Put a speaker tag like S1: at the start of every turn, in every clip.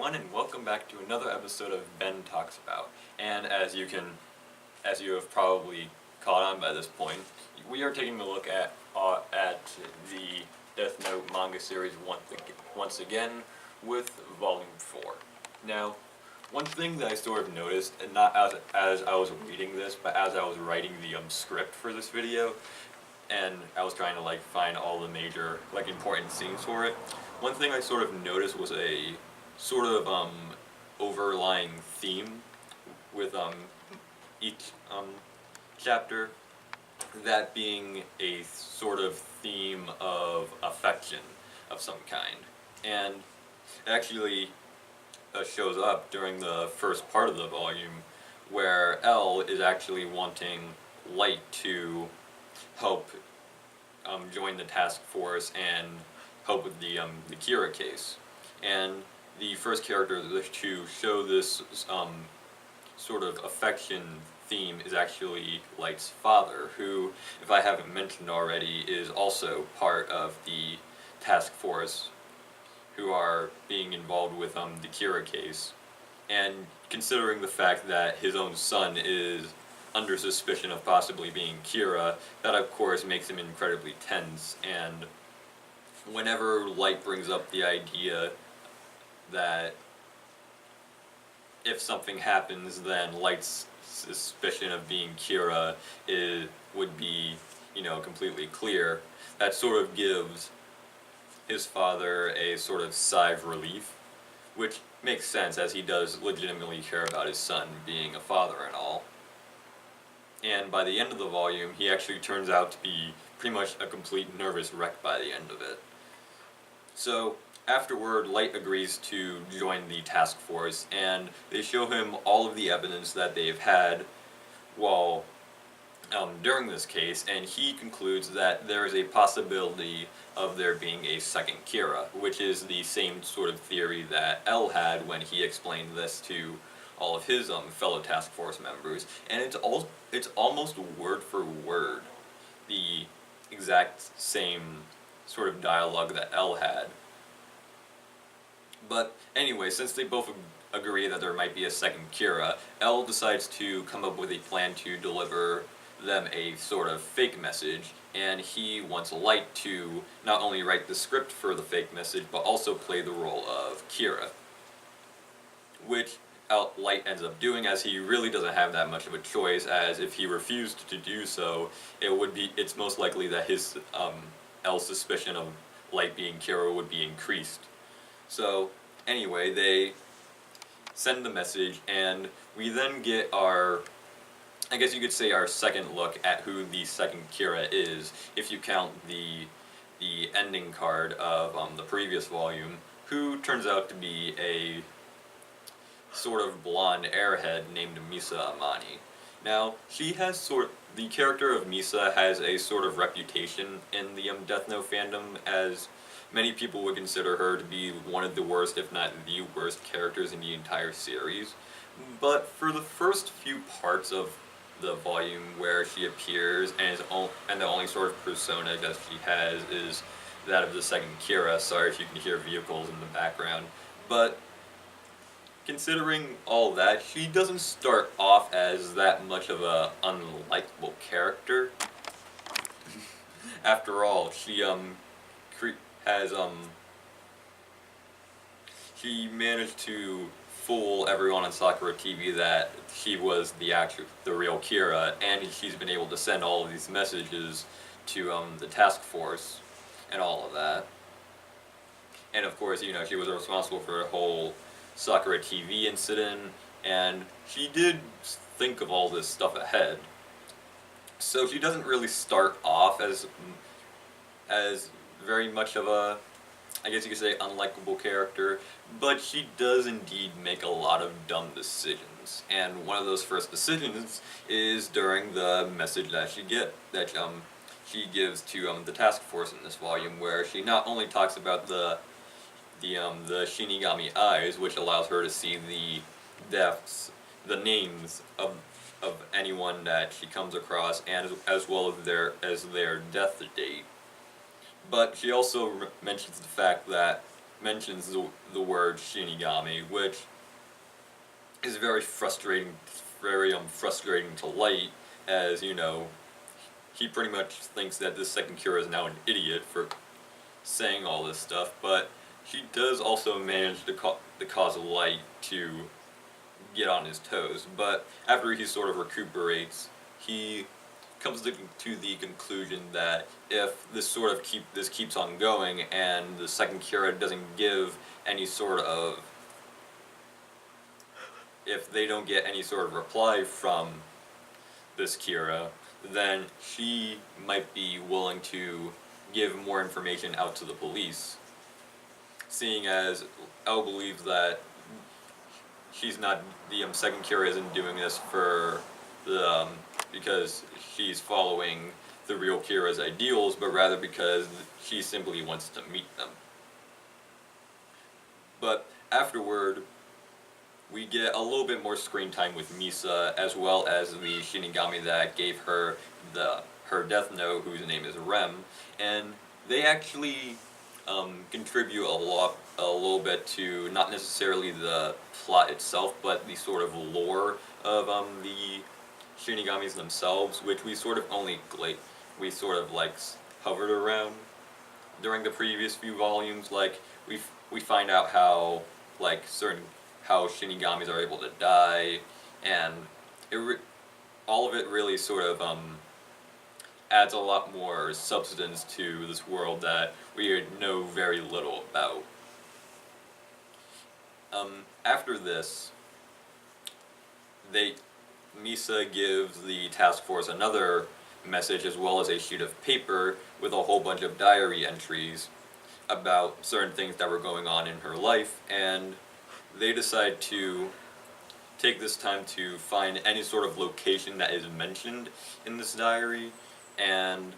S1: everyone, and welcome back to another episode of Ben Talks About. And as you have probably caught on by this point, we are taking a look at the Death Note manga series once again with Volume 4. Now, one thing that I sort of noticed, and not as I was reading this, but as I was writing the script for this video, and I was trying to find all the major important scenes for it. One thing I sort of noticed was a sort of overlying theme with each chapter, that being a sort of theme of affection of some kind, and it actually shows up during the first part of the volume, where L is actually wanting Light to help join the task force and help with the Kira case. And the first character to show this sort of affection theme is actually Light's father, who, if I haven't mentioned already, is also part of the task force who are being involved with the Kira case. And considering the fact that his own son is under suspicion of possibly being Kira, that of course makes him incredibly tense. And whenever Light brings up the idea that if something happens, then Light's suspicion of being Kira would be, completely clear, that sort of gives his father a sort of sigh of relief, which makes sense, as he does legitimately care about his son being a father and all. And by the end of the volume, he actually turns out to be pretty much a complete nervous wreck by the end of it. So, afterward, Light agrees to join the task force, and they show him all of the evidence that they've had while during this case, and he concludes that there is a possibility of there being a second Kira, which is the same sort of theory that L had when he explained this to all of his fellow task force members, and it's almost word for word the exact same sort of dialogue that L had. But anyway, since they both agree that there might be a second Kira, L decides to come up with a plan to deliver them a sort of fake message, and he wants Light to not only write the script for the fake message, but also play the role of Kira, which Light ends up doing, as he really doesn't have that much of a choice, as if he refused to do so, it's most likely that his L's suspicion of Light being Kira would be increased. So anyway, they send the message, and we then get our, I guess you could say, our second look at who the second Kira is, if you count the ending card of the previous volume, who turns out to be a sort of blonde airhead named Misa Amani. Now, the character of Misa has a sort of reputation in the Death Note fandom, as many people would consider her to be one of the worst, if not the worst, characters in the entire series. But for the first few parts of the volume where she appears, and the only sort of persona that she has is that of the second Kira. Sorry if you can hear vehicles in the background. But considering all that, she doesn't start off as that much of a unlikable character. After all, she managed to fool everyone on Sakura TV that she was the real Kira, and she's been able to send all of these messages to the task force and all of that. And of course, she was responsible for the whole Sakura TV incident, and she did think of all this stuff ahead. So she doesn't really start off as very much of a, I guess you could say, unlikable character, but she does indeed make a lot of dumb decisions. And one of those first decisions is during the message that she gives to the task force in this volume, where she not only talks about the Shinigami eyes, which allows her to see the names of anyone that she comes across, and as well as their death date. But she also mentions the fact that mentions the word Shinigami, which is very frustrating, very frustrating to Light, as he pretty much thinks that this second Kira is now an idiot for saying all this stuff, but she does also manage to cause Light to get on his toes. But after he sort of recuperates, he comes to the conclusion that if this keeps on going and the second Kira doesn't give any sort of if they don't get any sort of reply from this Kira, then she might be willing to give more information out to the police, seeing as Elle believes that she's not the second Kira isn't doing this for the because she's following the real Kira's ideals, but rather because she simply wants to meet them. But afterward, we get a little bit more screen time with Misa, as well as the Shinigami that gave her her death note, whose name is Rem, and they actually contribute a little bit to not necessarily the plot itself, but the sort of lore of the Shinigamis themselves, which we sort of hovered around during the previous few volumes. Like we find out how how Shinigamis are able to die, and all of it really sort of adds a lot more substance to this world that we know very little about. After this, Misa gives the task force another message as well as a sheet of paper with a whole bunch of diary entries about certain things that were going on in her life, and they decide to take this time to find any sort of location that is mentioned in this diary and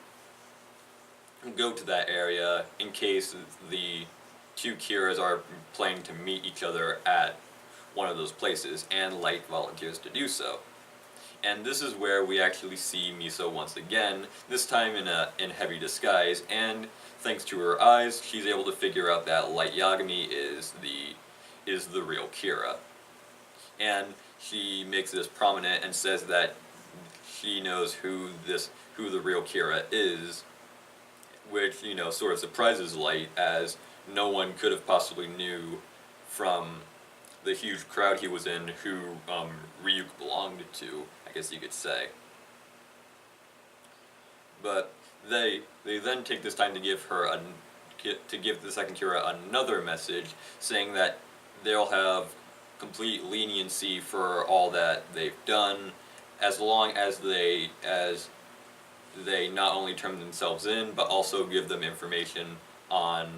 S1: go to that area in case the two Kiras are planning to meet each other at one of those places, and Light volunteers to do so. And this is where we actually see Misa once again, this time in heavy disguise, and thanks to her eyes, she's able to figure out that Light Yagami is the real Kira. And she makes this prominent and says that she knows who the real Kira is, which, sort of surprises Light, as no one could have possibly knew from the huge crowd he was in who Ryuk belonged to, I guess you could say. But they then take this time to give the second Kira another message, saying that they'll have complete leniency for all that they've done, as long as they not only turn themselves in, but also give them information on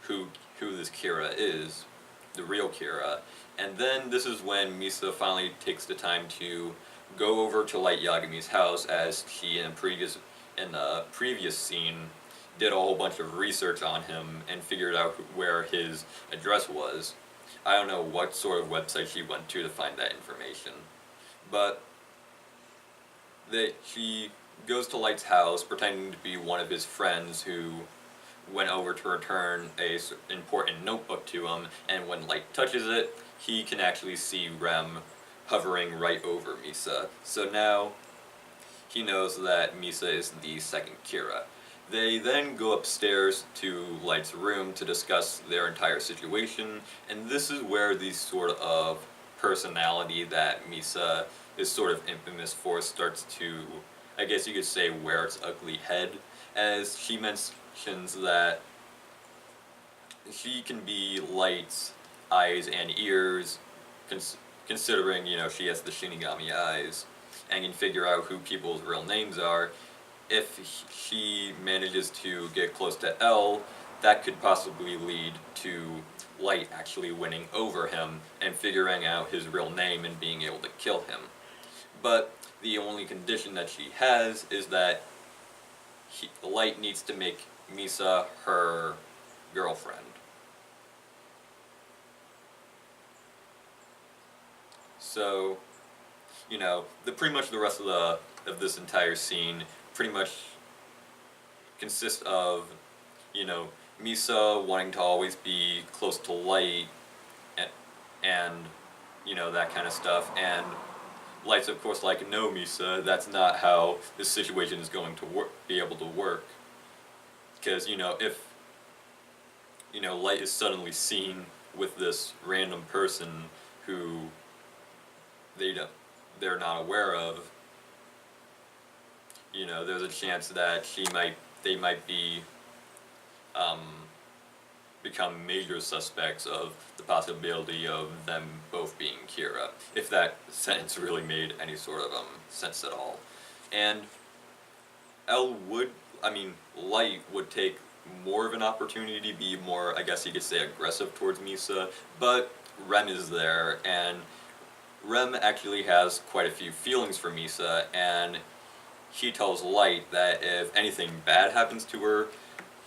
S1: who this Kira is, the real Kira. And then this is when Misa finally takes the time to go over to Light Yagami's house, as she in the previous scene did a whole bunch of research on him and figured out where his address was. I don't know what sort of website she went to find that information, but she goes to Light's house pretending to be one of his friends who went over to return a important notebook to him, and when Light touches it, he can actually see Rem hovering right over Misa. So now he knows that Misa is the second Kira. They then go upstairs to Light's room to discuss their entire situation, and this is where the sort of personality that Misa is sort of infamous for starts to, I guess you could say, wear its ugly head, as she mentions that she can be Light's eyes and ears, considering, she has the Shinigami eyes, and can figure out who people's real names are. If she manages to get close to L, that could possibly lead to Light actually winning over him and figuring out his real name and being able to kill him. But the only condition that she has is that Light needs to make Misa her girlfriend. So, pretty much the rest of this entire scene pretty much consists of, Misa wanting to always be close to light, and, and that kind of stuff, and Light's of course like, no, Misa, that's not how this situation is going to be able to work. Because, if, Light is suddenly seen with this random person who they're not aware of, there's a chance that they might be, um, become major suspects of the possibility of them both being Kira, if that sentence really made any sort of sense at all. And Light would take more of an opportunity to be more, I guess you could say, aggressive towards Misa, but Rem is there, and Rem actually has quite a few feelings for Misa, and he tells Light that if anything bad happens to her,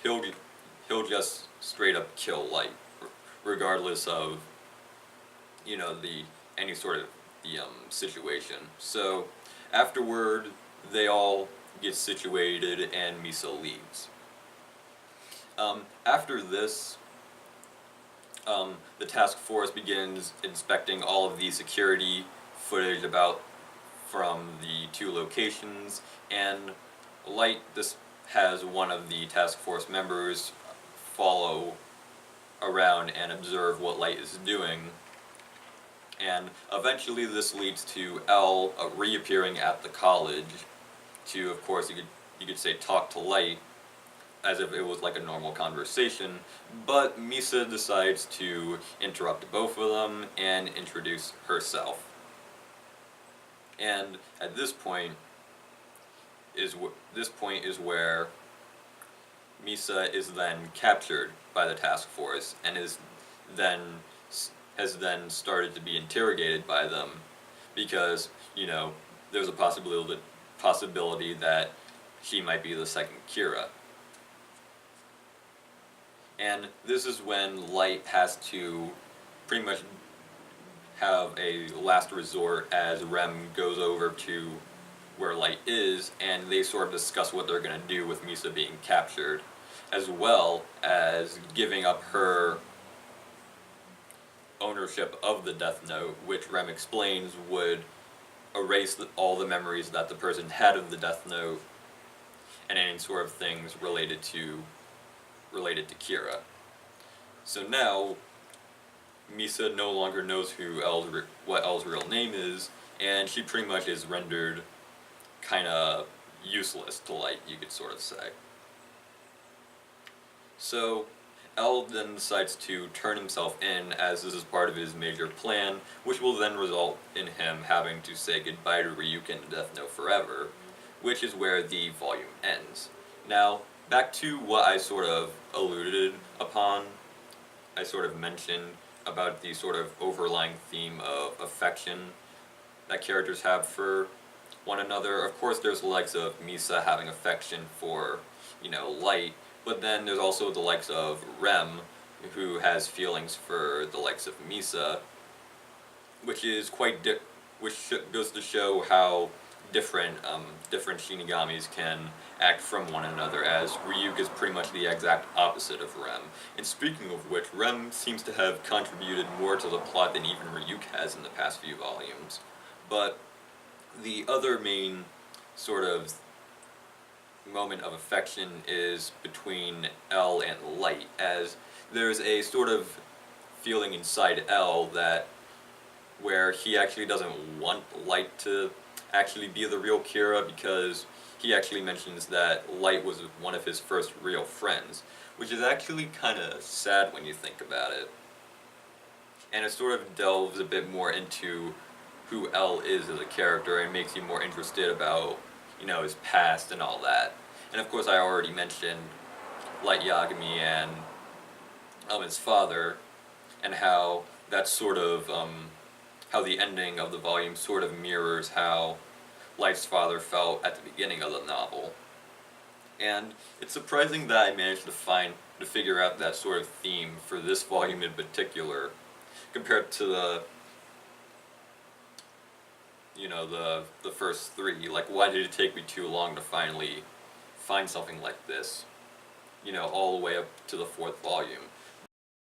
S1: he'll just straight up kill Light, regardless of any sort of the situation. So afterward, they all get situated and Misa leaves. After this, the task force begins inspecting all of the security footage from the two locations, and this has one of the task force members follow around and observe what Light is doing. And eventually this leads to L reappearing at the college to, of course, you could say, talk to Light as if it was like a normal conversation, but Misa decides to interrupt both of them and introduce herself. And at this point is where Misa is then captured by the task force and has then started to be interrogated by them, because there's a possibility that she might be the second Kira. And this is when Light has to pretty much have a last resort as Rem goes over to where Light is, and they sort of discuss what they're going to do with Misa being captured, as well as giving up her ownership of the Death Note, which Rem explains would erase all the memories that the person had of the Death Note and any sort of things related to Kira. So now Misa no longer knows what L's real name is, and she pretty much is rendered kind of useless to Light, you could sort of say. So L then decides to turn himself in, as this is part of his major plan, which will then result in him having to say goodbye to Ryukin and Death Note forever, which is where the volume ends. Now, back to what I sort of alluded upon, I sort of mentioned about the sort of overlying theme of affection that characters have for one another. Of course, there's the likes of Misa having affection for, Light, but then there's also the likes of Rem, who has feelings for the likes of Misa, which is which goes to show how different Shinigamis can act from one another, as Ryuk is pretty much the exact opposite of Rem. And speaking of which, Rem seems to have contributed more to the plot than even Ryuk has in the past few volumes. But the other main sort of moment of affection is between L and Light, as there's a sort of feeling inside L where he actually doesn't want Light to actually be the real Kira, because he actually mentions that Light was one of his first real friends, which is actually kind of sad when you think about it. And it sort of delves a bit more into who L is as a character and makes you more interested about, his past and all that. And of course I already mentioned Light Yagami and his father, and how that's sort of, how the ending of the volume sort of mirrors how Light's father felt at the beginning of the novel. And it's surprising that I managed to figure out that sort of theme for this volume in particular, compared to the first three. Like, why did it take me too long to finally find something like this? all the way up to the fourth volume.